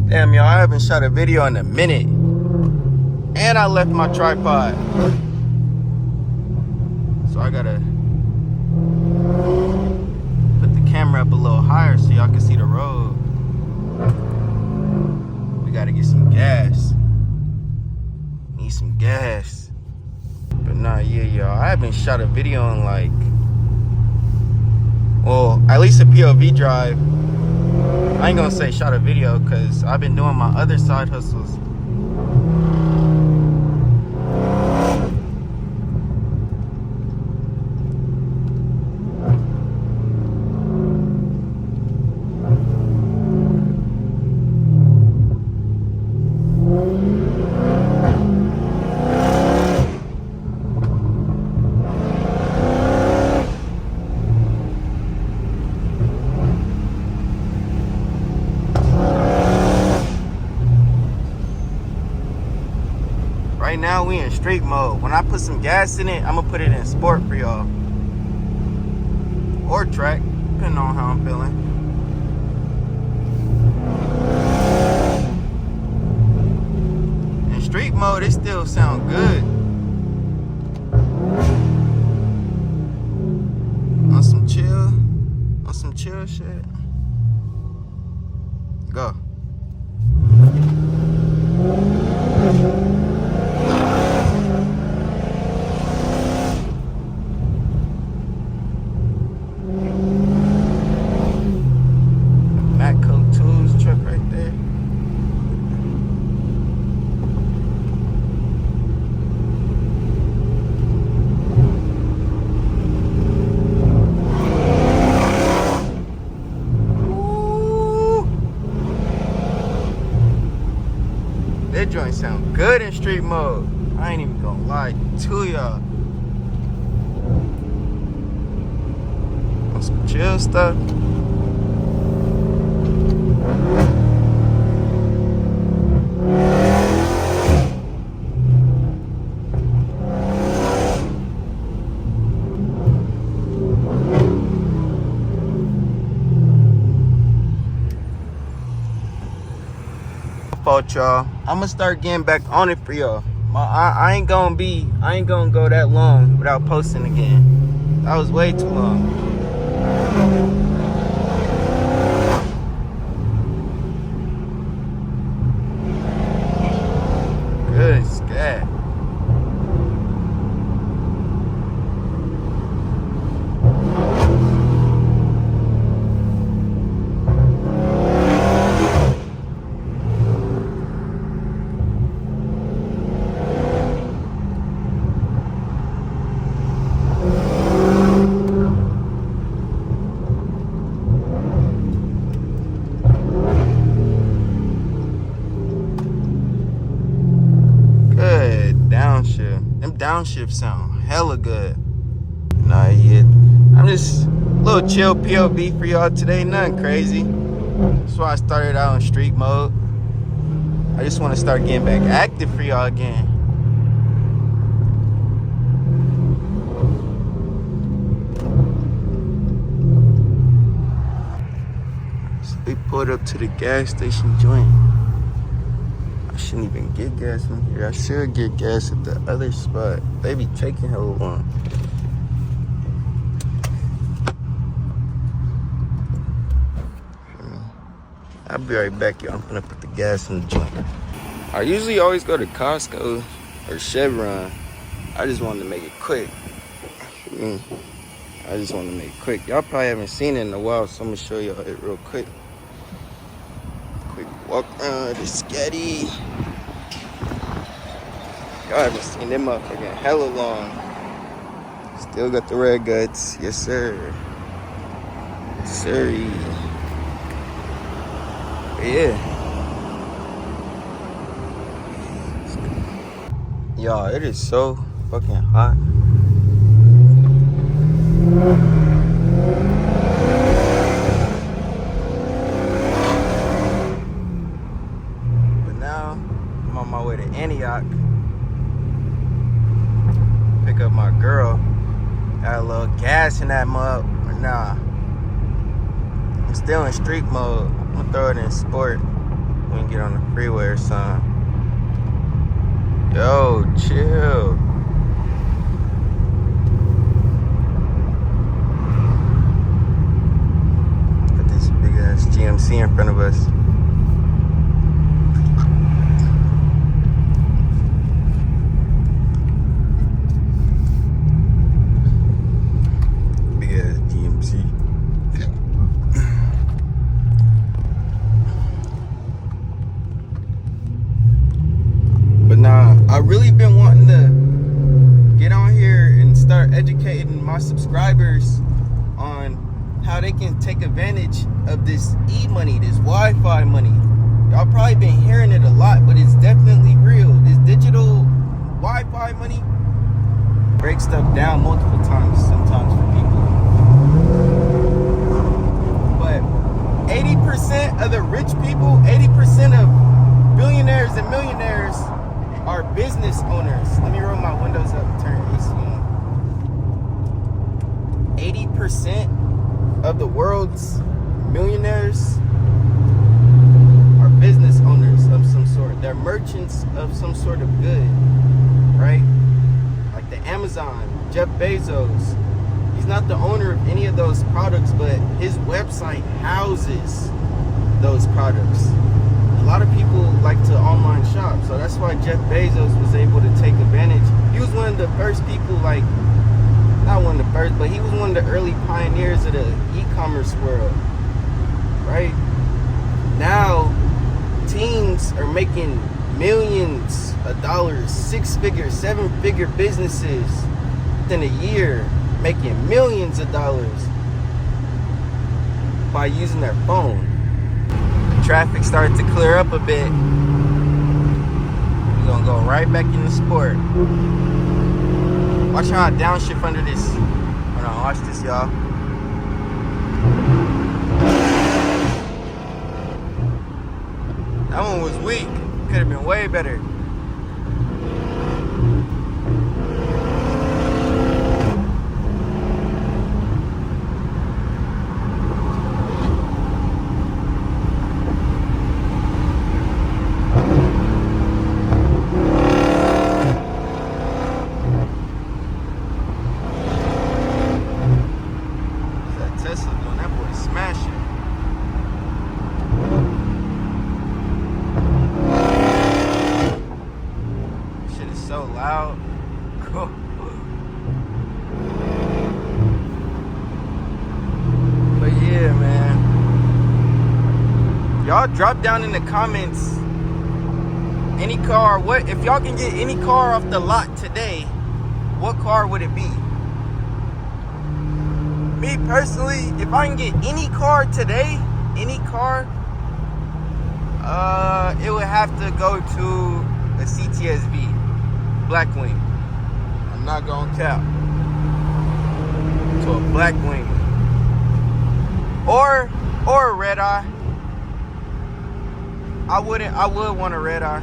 Damn, y'all, I haven't shot a video in a minute. And I left my tripod. So I gotta put the camera up a little higher so y'all can see the road. We gotta get some gas. Need some gas. But nah, yeah, y'all, I haven't shot a video in like, well, at least a POV drive. I ain't gonna say shot a video because I've been doing my other side hustles. Right now we in street mode. When I put some gas in it, I'm gonna put it in sport for y'all. Or track, depending on how I'm feeling. In street mode, it still sound good. On some chill shit. Go. That joint sound good in street mode. I ain't even gonna lie to y'all. On some chill stuff. Y'all, I'm gonna start getting back on it for y'all. I ain't gonna go that long without posting again. That was way too long. Good scat. Them downshifts sound hella good. Nah, yeah. I'm just a little chill POV for y'all today. Nothing crazy. That's why I started out in street mode. I just want to start getting back active for y'all again. So we pulled up to the gas station joint. I shouldn't even get gas from here. I should get gas at the other spot. They be taking hella long. I'll be right back, y'all. I'm gonna put the gas in the joint. I usually always go to Costco or Chevron. I just wanted to make it quick. I just wanted to make it quick. Y'all probably haven't seen it in a while, so I'm gonna show y'all it real quick. Walk around the Scatty. Y'all haven't seen them motherfucking hella long. Still got the red guts. Yes, sir. Yes, sir. But yeah. Y'all, it is so fucking hot. Way to Antioch, pick up my girl. Got a little gas in that mug, but nah, I'm still in street mode. I'm gonna throw it in sport we can get on the freeway or something. Yo, chill. Got this big ass GMC in front of us. Big ass GMC. But nah, I really been wanting to get on here and start educating my subscribers on how they can take advantage of this e-money, this Wi-Fi money. Y'all probably been hearing it a lot, but it's definitely real. This digital Wi-Fi money breaks stuff down multiple times sometimes for people. But 80% of the rich people, 80% of billionaires and millionaires are business owners. Let me roll my windows up, turn AC on. 80% of the world's millionaires are business owners of some sort. They're merchants of some sort of good, right? Like the Amazon, Jeff Bezos. He's not the owner of any of those products, but his website houses those products. A lot of people like to online shop, so that's why Jeff Bezos was able to take advantage. He was one of the first people, like, not one of the first, but he was one of the early pioneers of the e-commerce world, right? Now, teams are making millions of dollars, 6-figure, 7-figure businesses within a year, making millions of dollars by using their phone. Traffic started to clear up a bit. We're gonna go right back into sport. Watch how I downshift under this. Hold on, watch this, y'all. That one was weak. Could have been way better. But yeah, man, y'all drop down in the comments any car. What if y'all can get any car off the lot today? What car would it be? Me personally, if I can get any car today, any car, it would have to go to a CTSV, Blackwing. I'm not gonna cap. To a Blackwing. Or a red eye. I would want a red eye.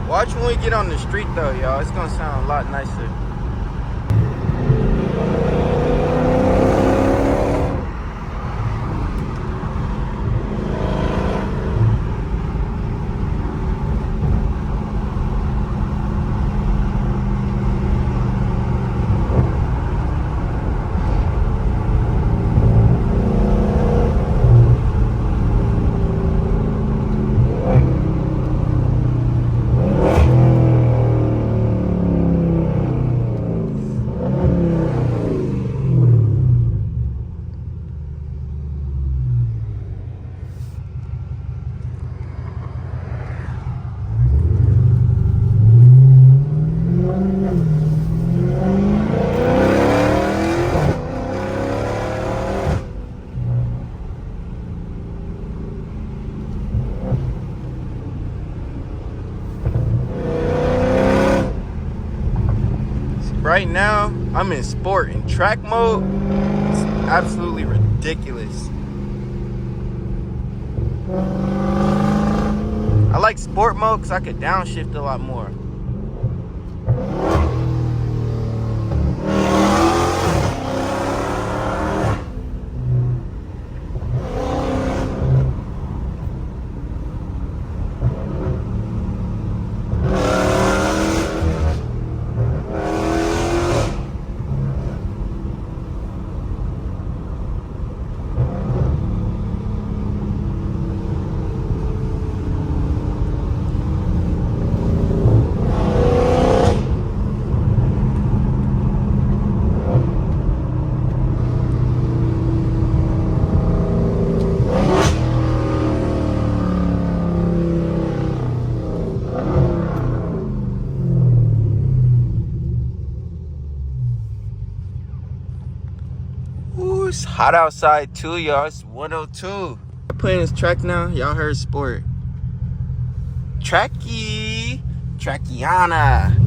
Watch when we get on the street though, y'all. It's gonna sound a lot nicer. Right now, I'm in sport and track mode. It's absolutely ridiculous. I like sport mode because I could downshift a lot more. It's hot outside too, y'all. It's 102. I'm playing this track now. Y'all heard sport. Tracky. Trackiana.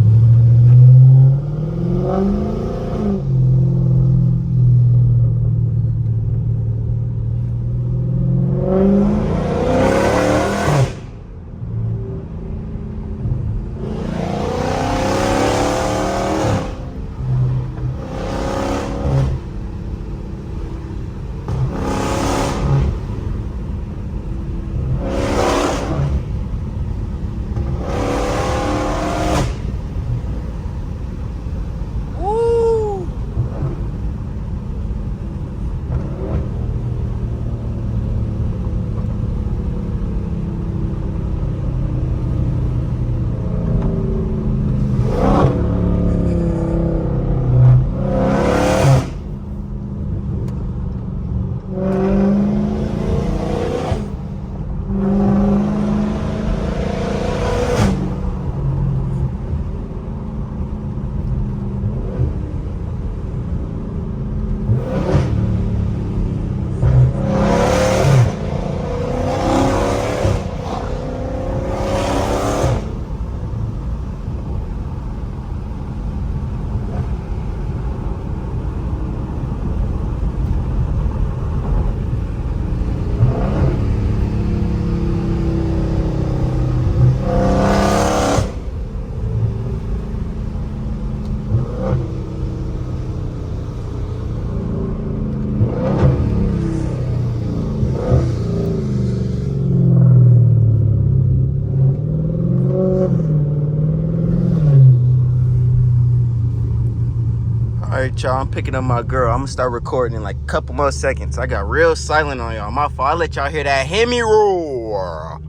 Alright, y'all, I'm picking up my girl. I'm gonna start recording in like a couple more seconds. I got real silent on y'all. My fault. I'll let y'all hear that Hemi roar.